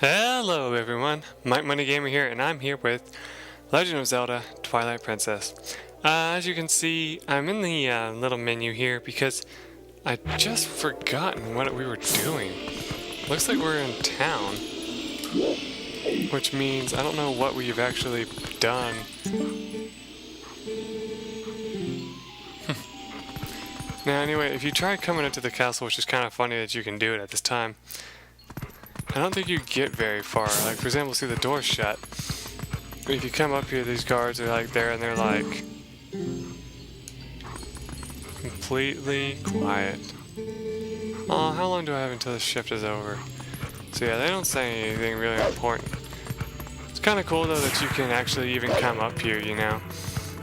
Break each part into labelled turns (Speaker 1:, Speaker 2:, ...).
Speaker 1: Hello everyone, MikeMoneyGMR here, and I'm here with Legend of Zelda Twilight Princess. As you can see, I'm in the little menu here because I just forgotten what we were doing. Looks like we're in town, which means I don't know what we've actually done. Now anyway, if you try coming into the castle, which is kind of funny that you can do it at this time, I don't think you get very far. Like, for example, see the door shut. If you come up here, these guards are like there and they're like completely quiet. Oh, how long do I have until the shift is over? So yeah, they don't say anything really important. It's kind of cool though that you can actually even come up here, you know.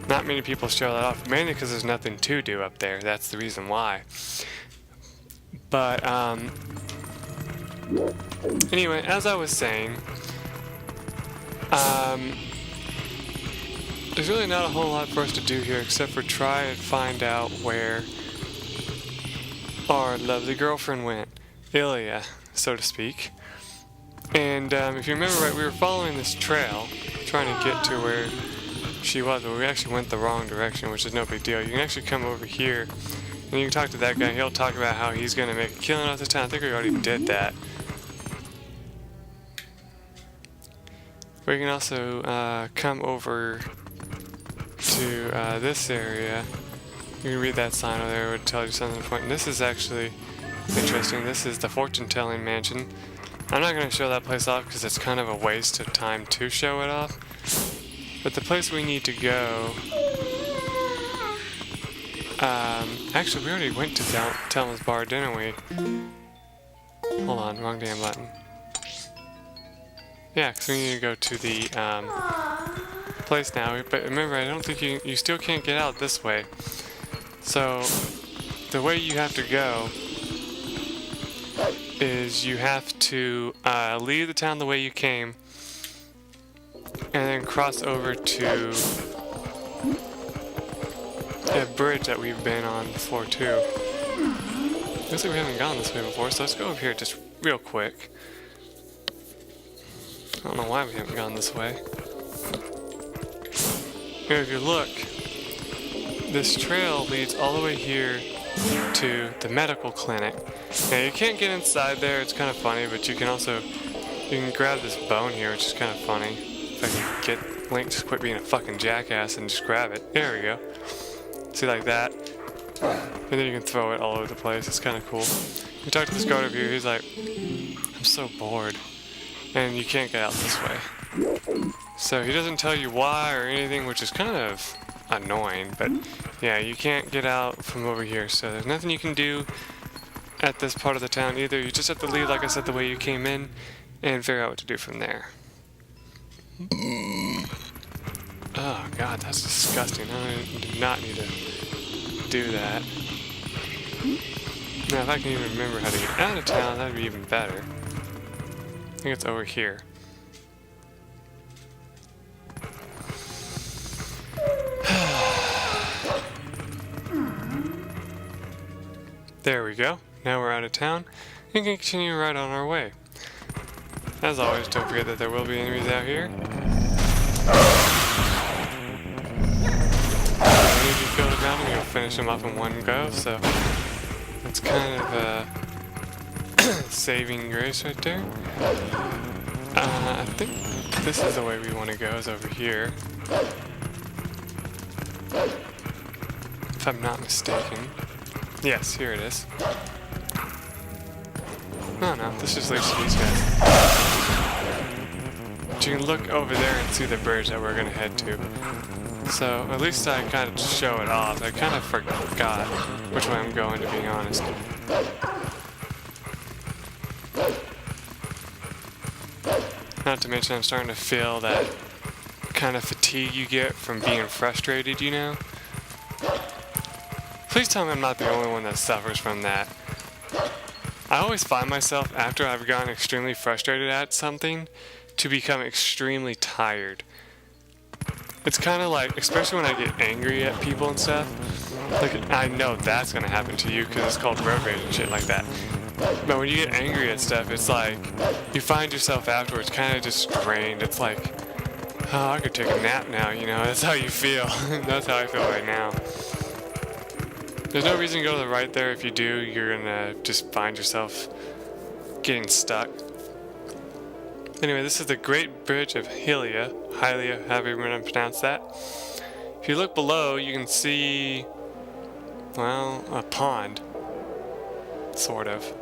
Speaker 1: Not many people show that off, mainly because there's nothing to do up there. That's the reason why. But anyway, as I was saying, there's really not a whole lot for us to do here except for try and find out where our lovely girlfriend went, Hylia, so to speak. And if you remember right, we were following this trail, trying to get to where she was, but we actually went the wrong direction, which is no big deal. You can actually come over here, and you can talk to that guy. He'll talk about how he's going to make a killing off this town. I think we already did that. We can also come over to this area. You can read that sign over there. It would tell you something important. This is actually interesting. This is the fortune-telling mansion. I'm not going to show that place off because it's kind of a waste of time to show it off. But the place we need to go... actually, we already went to Telma's bar, didn't we? Hold on, wrong damn button. Yeah, because we need to go to the place now. But remember, I don't think you still can't get out this way. So the way you have to go is you have to leave the town the way you came, and then cross over to a bridge that we've been on before too. Looks like we haven't gone this way before, so let's go over here just real quick. I don't know why we haven't gone this way. Here, if you look, this trail leads all the way here to the medical clinic. Now you can't get inside there, it's kind of funny, but you can grab this bone here, which is kind of funny. If I can get Link to quit being a fucking jackass and just grab it. There we go. See, like that. And then you can throw it all over the place. It's kind of cool. You talk to this guard over here, he's like, I'm so bored. And you can't get out this way. So he doesn't tell you why or anything, which is kind of annoying. But yeah, you can't get out from over here. So there's nothing you can do at this part of the town either. You just have to leave, like I said, the way you came in and figure out what to do from there. Oh god, that's disgusting. I do not need to do that. Now if I can even remember how to get out of town, that'd be even better. I think it's over here. There we go. Now we're out of town and can continue right on our way. As always, don't forget that there will be enemies out here. If you kill the ground, you'll finish them off in one go, so that's kind of a saving grace right there. I think this is the way we want to go, is over here. If I'm not mistaken. Yes, here it is. No, this just leads to these guys. But you can look over there and see the bridge that we're going to head to. So, at least I kind of show it off. I kind of forgot which way I'm going, to be honest. Not to mention I'm starting to feel that kind of fatigue you get from being frustrated, you know? Please tell me I'm not the only one that suffers from that. I always find myself, after I've gotten extremely frustrated at something, to become extremely tired. It's kind of like, especially when I get angry at people and stuff, like, I know that's going to happen to you because it's called road rage and shit like that. But when you get angry at stuff, it's like you find yourself afterwards kind of just drained. It's like, oh, I could take a nap now, you know? That's how you feel. That's how I feel right now. There's no reason to go to the right there. If you do, you're gonna just find yourself getting stuck. Anyway, this is the Great Bridge of Hylia, however you want to pronounce that. If you look below, you can see, well, a pond. Sort of.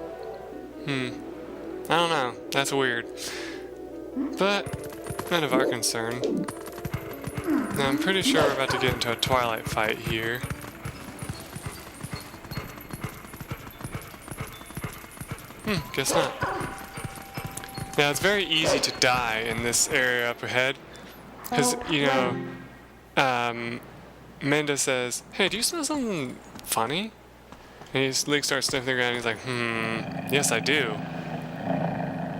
Speaker 1: I don't know. That's weird. But, none of our concern. Now, I'm pretty sure we're about to get into a Twilight fight here. Guess not. Now, it's very easy to die in this area up ahead. Because, you know, Menda says, hey, do you smell something funny? And Link starts sniffing the ground and he's like, yes, I do.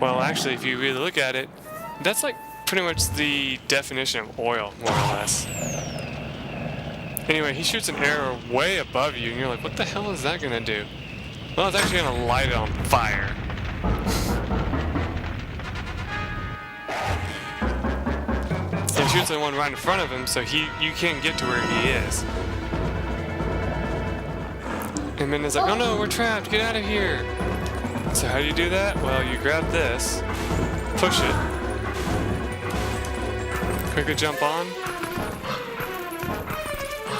Speaker 1: Well, actually, if you really look at it, that's like pretty much the definition of oil, more or less. Anyway, he shoots an arrow way above you and you're like, what the hell is that gonna do? Well, it's actually gonna light it on fire. He shoots the one right in front of him, so you can't get to where he is. And Minda's like, oh no, we're trapped, get out of here. So how do you do that? Well, you grab this, push it, quickly jump on,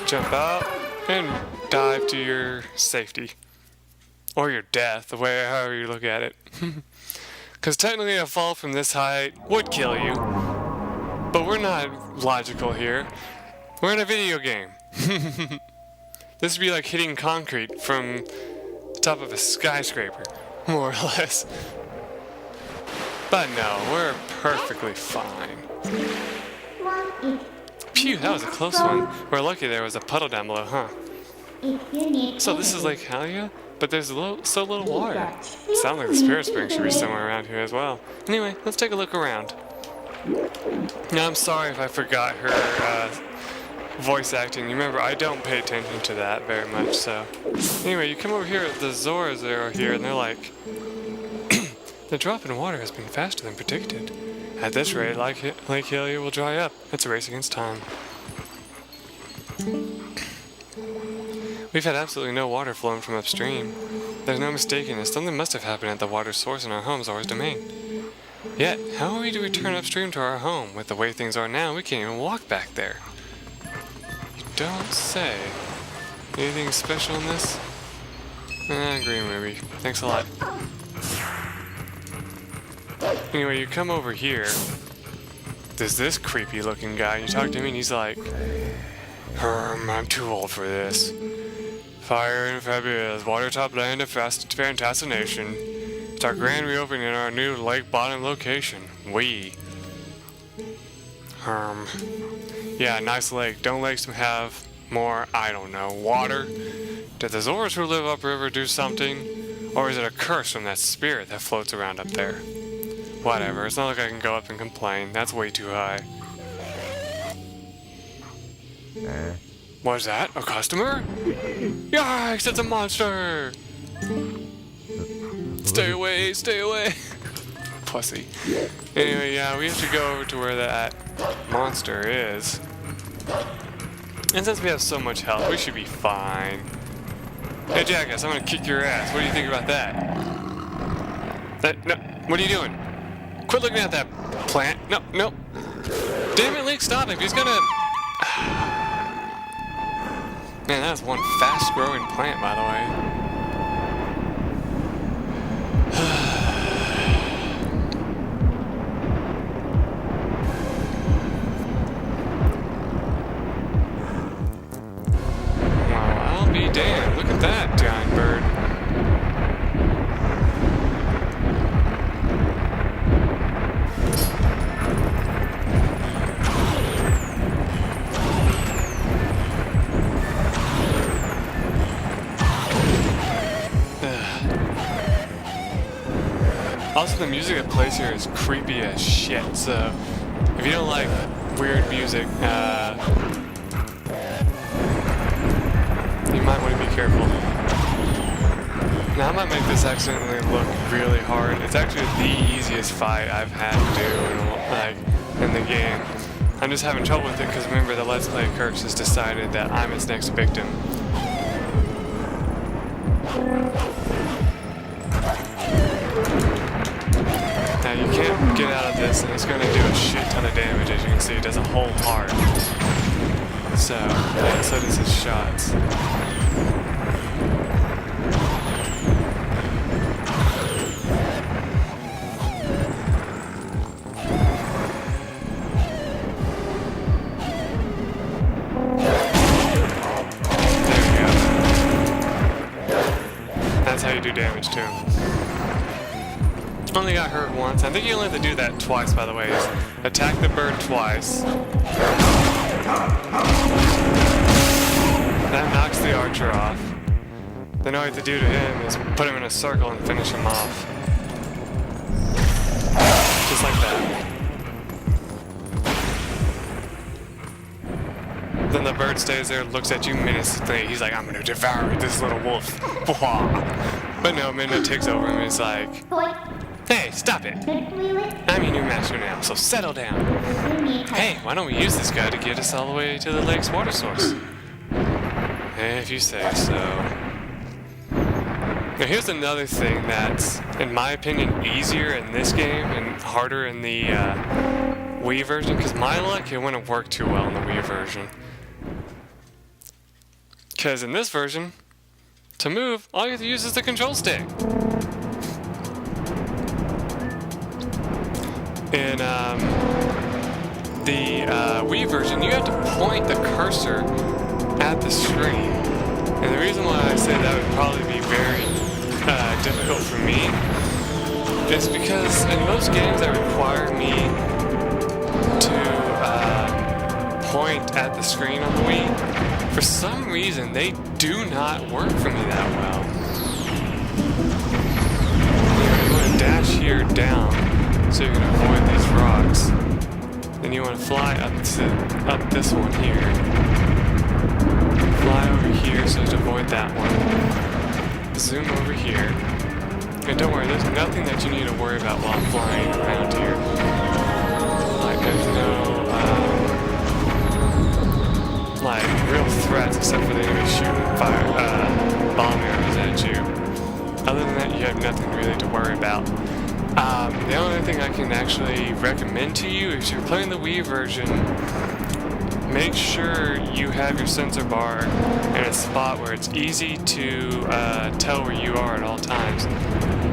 Speaker 1: jump out, and dive to your safety. Or your death, however you look at it. Because technically a fall from this height would kill you. But we're not logical here. We're in a video game. This would be like hitting concrete from the top of a skyscraper, more or less. But no, we're perfectly fine. Phew, that was a close one. We're lucky there was a puddle down below, huh? So this is Lake Hylia, but there's so little water. Sounds like the spirit spring should be somewhere around here as well. Anyway, let's take a look around. Now, I'm sorry if I forgot her voice acting. Remember, I don't pay attention to that very much, so. Anyway, you come over here, the Zoras are here, and they're like, the drop in water has been faster than predicted. At this rate, Lake Hylia will dry up. It's a race against time. We've had absolutely no water flowing from upstream. There's no mistaking it. Something must have happened at the water source in our home, Zora's domain. Yet, how are we to return upstream to our home? With the way things are now, we can't even walk back there. You don't say. Anything special in this? Green movie. Thanks a lot. Anyway, you come over here. There's this creepy looking guy, and you talk to him, and he's like, I'm too old for this. Fire and fabulous, water-top land of fascination. It's our grand reopening in our new lake bottom location. Yeah, nice lake. Don't lakes have more, I don't know, water? Did the Zoras who live upriver do something? Or is it a curse from that spirit that floats around up there? Whatever, it's not like I can go up and complain. That's way too high. What's that? A customer? Yikes, it's a monster! Stay away, stay away! Pussy. Anyway, yeah, we have to go over to where that monster is. And since we have so much health, we should be fine. Hey, Jackass, I'm gonna kick your ass. What do you think about that? No, what are you doing? Quit looking at that plant. No. Damn it, Link, stop him. He's gonna... Man, that's one fast-growing plant, by the way. Well, I'll be damned. Look at that giant bird. Also, the music that plays here is creepy as shit, so if you don't like weird music, you might want to be careful. Now I might make this accidentally look really hard. It's actually the easiest fight I've had to do in the game. I'm just having trouble with it because remember the Let's Play Curse has decided that I'm its next victim. Now you can't get out of this and it's going to do a shit ton of damage. As you can see, it does a whole heart. So, yeah, so does his shots. That's how you do damage to him. Only got hurt once. I think you only have to do that twice, by the way. Is attack the bird twice. That knocks the archer off. Then all you have to do to him is put him in a circle and finish him off. Just like that. Then the bird stays there, looks at you menacingly. He's like, I'm gonna devour this little wolf. But no, Midna takes over him and is like, hey, stop it. I'm your new master now, so settle down. Hey, why don't we use this guy to get us all the way to the lake's water source? If you say so. Now here's another thing that's, in my opinion, easier in this game and harder in the Wii version, because my luck, it wouldn't work too well in the Wii version. Because in this version, to move, all you have to use is the control stick. In the Wii version, you have to point the cursor at the screen. And the reason why I say that would probably be very difficult for me is because in most games that require me to point at the screen on the Wii, for some reason they do not work for me that well. You want to dash here down so you can avoid these rocks. Then you want to fly up this one here. Fly over here so to avoid that one. Zoom over here. And don't worry, there's nothing that you need to worry about while I'm flying around here. Like there's no like real threats except for the enemy shooting bomb arrows at you. Other than that, you have nothing really to worry about. The only thing I can actually recommend to you is if you're playing the Wii version, make sure you have your sensor bar in a spot where it's easy to tell where you are at all times,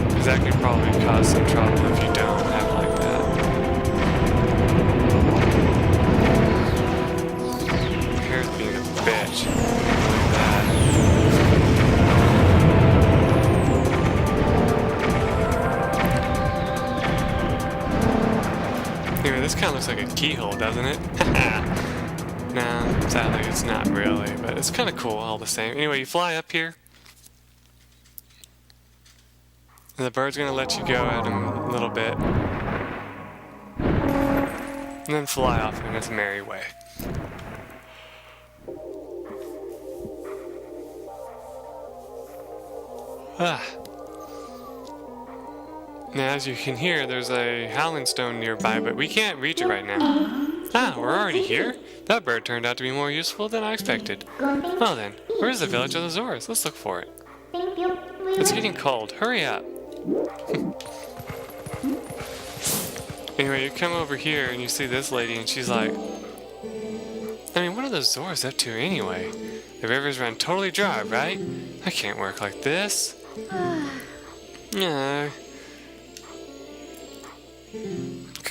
Speaker 1: because that could probably cause some trouble if you don't have it like that. Here's being a bitch. Look at that. Anyway, this kind of looks like a keyhole, doesn't it? No, sadly it's not really, but it's kind of cool all the same. Anyway, you fly up here. And the bird's going to let you go at him a little bit. And then fly off in its merry way. Now, as you can hear, there's a howling stone nearby, but we can't reach it right now. Ah, we're already here? That bird turned out to be more useful than I expected. Well then, where's the village of the Zoras? Let's look for it. It's getting cold. Hurry up. Anyway, you come over here and you see this lady and she's like, I mean, what are those Zoras up to anyway? The river's run totally dry, right? I can't work like this. No.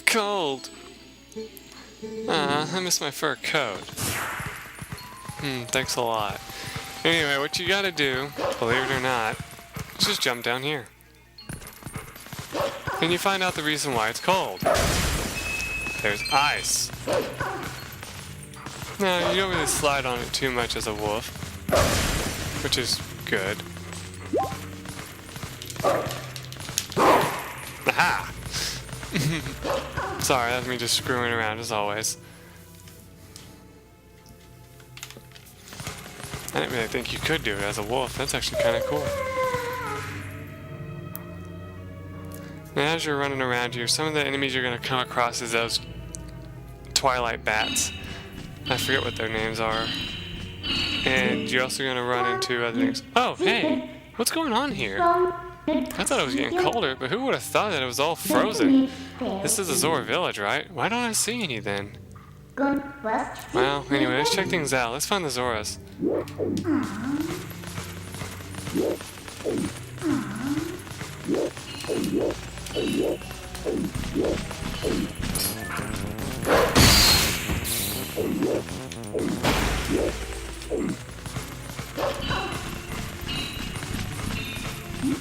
Speaker 1: Cold. I miss my fur coat. Thanks a lot. Anyway, what you gotta do, believe it or not, is just jump down here. And you find out the reason why it's cold. There's ice. Now, you don't really slide on it too much as a wolf, which is good. Aha! Sorry, that's me just screwing around as always. I didn't really think you could do it as a wolf. That's actually kind of cool. And as you're running around here, some of the enemies you're going to come across is those Twilight bats. I forget what their names are. And you're also going to run into other things. Oh, hey! What's going on here? I thought it was getting colder, but who would have thought that it was all frozen? This is the Zora village, right? Why don't I see any then? Well, anyway, let's check things out. Let's find the Zoras.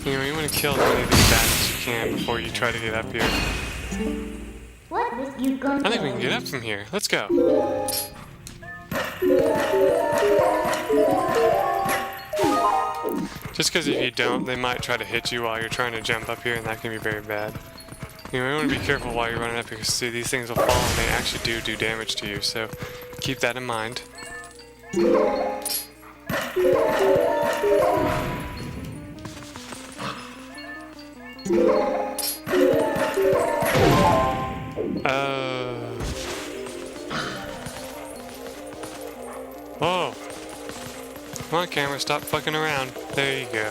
Speaker 1: Anyway, you want to kill as many of these bats as you can before you try to get up here. I think we can get up from here. Let's go. Just because if you don't, they might try to hit you while you're trying to jump up here, and that can be very bad. You know, you want to be careful while you're running up because see, these things will fall and they actually do damage to you, so keep that in mind. Whoa. Come on, camera, stop fucking around. There you go.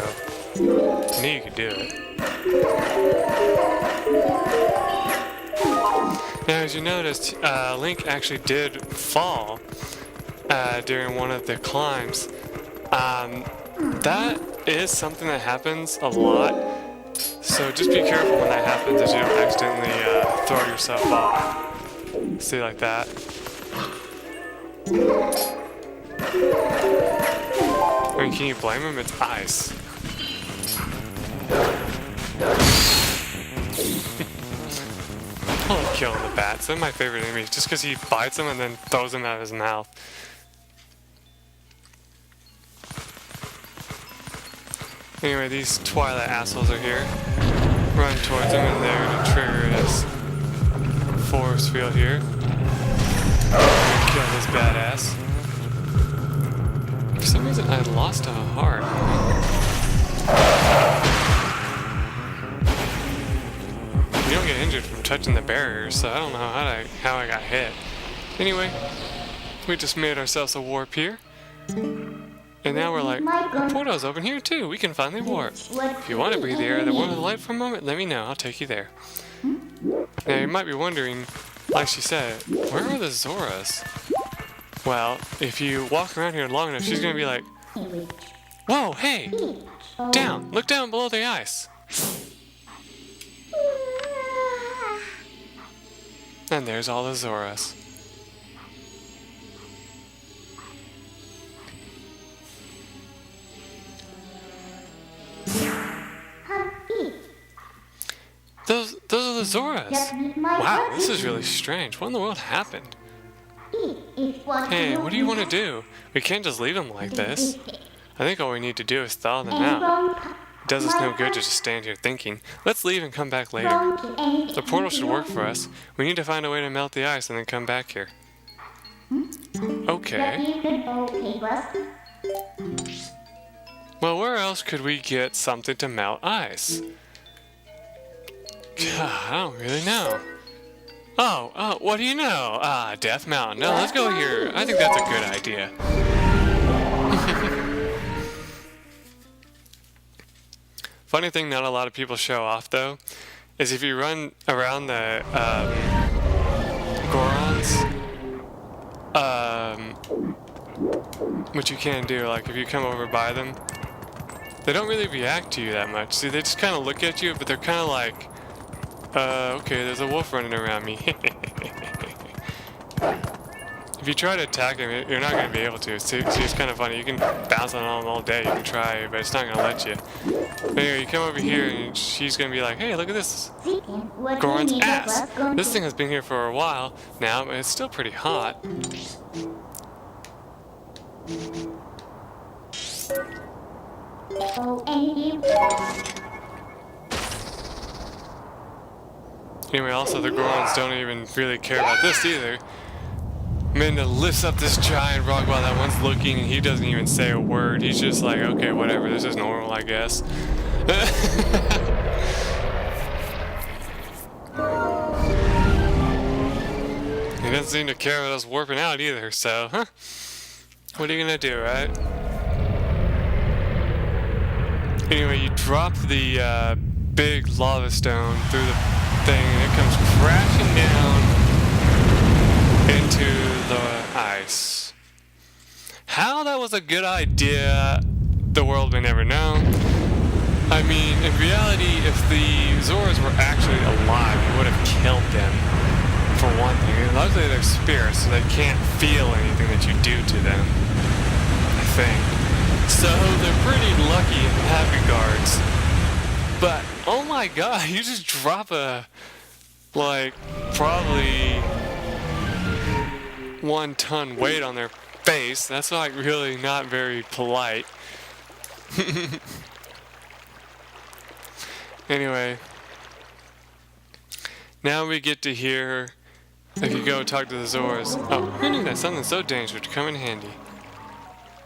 Speaker 1: I knew you could do it. Now, as you noticed, Link actually did fall during one of the climbs. That is something that happens a lot. So just be careful when that happens, that you don't accidentally throw yourself off. See, like that. I mean, can you blame him? It's ice. I love killing the bats. They're my favorite enemies, just because he bites them and then throws them out of his mouth. Anyway, these Twilight assholes are here. Run towards them and they're going to trigger this force field here. Kill this badass. For some reason, I lost a heart. You don't get injured from touching the barriers, so I don't know how I got hit. Anyway, we just made ourselves a warp here. And now we're like, the portal's open here too. We can finally warp. If you want to breathe the air of the world of light for a moment, let me know. I'll take you there. Now you might be wondering, like she said, where are the Zoras? Well, if you walk around here long enough, she's going to be like, whoa, hey, down, look down below the ice. And there's all the Zoras. Those are the Zoras. Wow, this is really strange. What in the world happened? Hey, what do you want to do? We can't just leave them like this. I think all we need to do is thaw them out. It does us no good to just stand here thinking. Let's leave and come back later. The portal should work for us. We need to find a way to melt the ice and then come back here. Okay. Well, where else could we get something to melt ice? God, I don't really know. Oh, what do you know? Death Mountain. No, let's go here. I think that's a good idea. Funny thing not a lot of people show off, though, is if you run around the Gorons, which you can do, like if you come over by them, they don't really react to you that much. See, they just kind of look at you, but they're kind of like, okay, there's a wolf running around me. If you try to attack him, you're not going to be able to. See, it's kind of funny. You can bounce on him all day. You can try, but it's not going to let you. But anyway, you come over here, and she's going to be like, hey, look at this. Goron's ass. This thing has been here for a while now, but it's still pretty hot. Anyway, also the Gorons don't even really care about this either. Amanda lifts up this giant rock while that one's looking, and he doesn't even say a word. He's just like, okay, whatever, this is normal, I guess. He doesn't seem to care about us warping out either, so, huh? What are you gonna do, right? Anyway, you drop the big lava stone through the thing, and it comes crashing down into the ice. How that was a good idea, the world may never know. I mean, in reality, if the Zoras were actually alive, you would have killed them, for one thing. And luckily they're spirits, so they can't feel anything that you do to them, I think. So they're pretty lucky in that regards. But, oh my god, you just drop a, like, probably 1 ton weight on their face. That's like really not very polite. Anyway, now we get to hear if you go talk to the Zoras. Oh, who knew that something so dangerous would come in handy?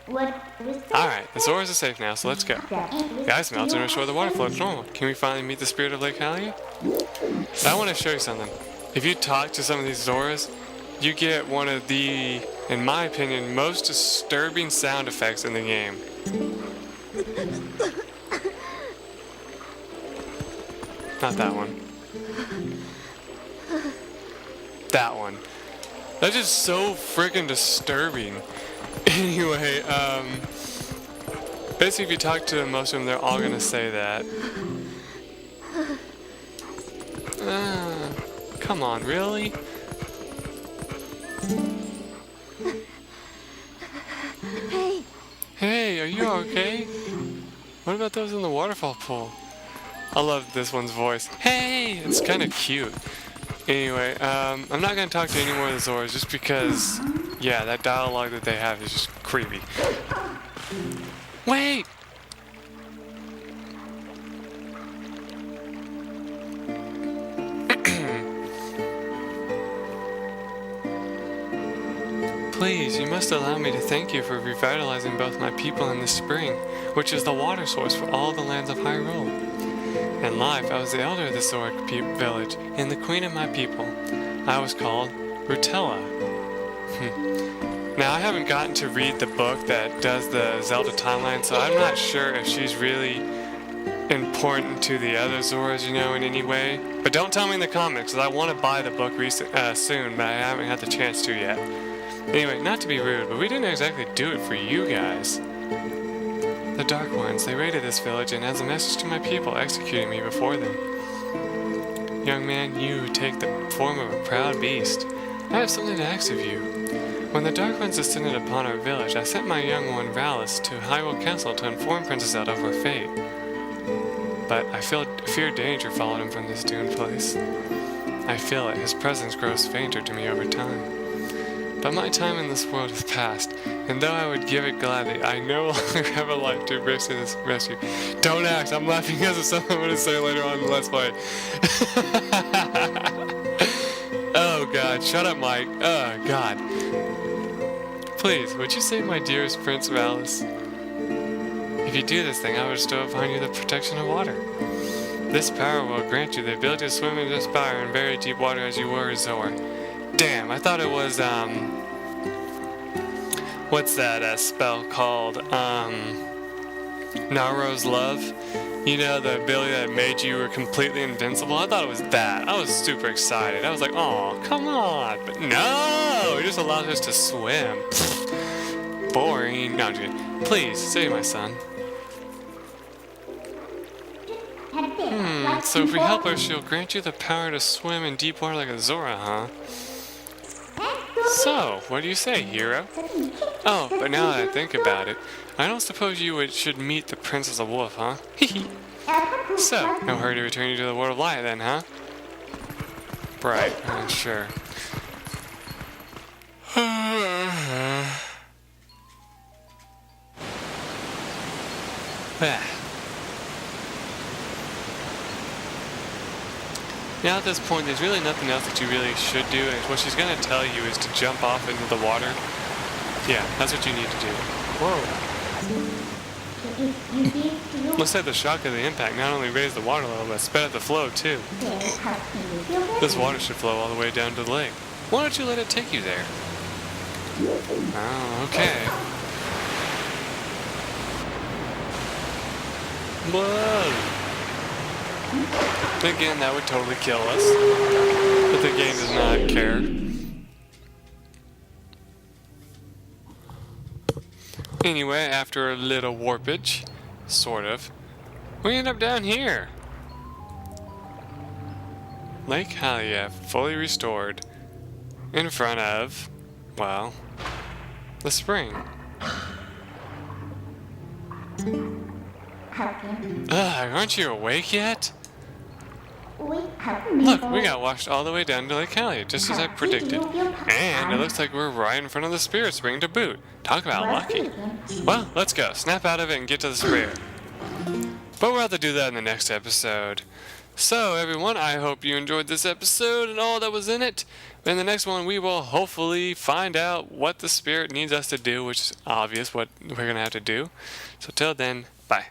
Speaker 1: Alright, the Zoras are safe now, so let's go. The ice melts and restore the water flow to normal. Can we finally meet the spirit of Lake Hylia? I want to show you something. If you talk to some of these Zoras, you get one of the, in my opinion, most disturbing sound effects in the game. Not that one. That one. That's just so freaking disturbing. Anyway, basically if you talk to most of them, they're all gonna say that. Come on, really?
Speaker 2: Hey.
Speaker 1: Hey, are you okay? What about those in the waterfall pool? I love this one's voice. Hey! It's kind of cute. Anyway, I'm not going to talk to any more of the Zoras just because, yeah, that dialogue that they have is just creepy. Wait! Please, you must allow me to thank you for revitalizing both my people and the spring, which is the water source for all the lands of Hyrule. In life, I was the elder of the Zora village and the queen of my people. I was called Rutella. Now, I haven't gotten to read the book that does the Zelda timeline, so I'm not sure if she's really important to the other Zoras, you know, in any way. But don't tell me in the comments, because I want to buy the book soon, but I haven't had the chance to yet. Anyway, not to be rude, but we didn't exactly do it for you guys. The Dark Ones, they raided this village and as a message to my people, executed me before them. Young man, you take the form of a proud beast. I have something to ask of you. When the Dark Ones descended upon our village, I sent my young one, Valis, to Hyrule Castle to inform Princess Zelda of her fate. But I fear danger followed him from this doomed place. I feel it, his presence grows fainter to me over time. But my time in this world has passed, and though I would give it gladly, I no longer have a life to risk in this rescue. Don't act, I'm laughing because of something I'm going to say later on in the Let's Play. Oh god, shut up Mike. Oh god. Please, would you save my dearest Prince Valis? If you do this thing, I will bestow upon you the protection of water. This power will grant you the ability to swim in this fire in very deep water as you were a Zora. Damn, I thought it was, what's that spell called? Naruto's Love? You know, the ability that made you completely invincible? I thought it was that. I was super excited. I was like, oh, come on. But no! It just allows us to swim. Boring. No, I'm just kidding. Please, save my son. So if we help her, she'll grant you the power to swim in deep water like a Zora, huh? So, what do you say, hero? Oh, but now that I think about it, I don't suppose you should meet the Princess of Wolf, huh? So, no hurry to return you to the world of light then, huh? Right, sure. Now at this point, there's really nothing else that you really should do, and what she's going to tell you is to jump off into the water. Yeah, that's what you need to do. Whoa. Looks like the shock of the impact not only raised the water level, but sped up the flow too. This water should flow all the way down to the lake. Why don't you let it take you there? Oh, okay. Whoa! Again, that would totally kill us. But the game does not care. Anyway, after a little warpage, sort of, we end up down here. Lake Hylia, fully restored, in front of, well, the spring. Aren't you awake yet? Look, we got washed all the way down to Lake Hylia, just as I predicted. And it looks like we're right in front of the spirit spring to boot. Talk about lucky. Well, let's go. Snap out of it and get to the spring. But we'll have to do that in the next episode. So, everyone, I hope you enjoyed this episode and all that was in it. In the next one, we will hopefully find out what the spirit needs us to do, which is obvious what we're going to have to do. So, till then, bye.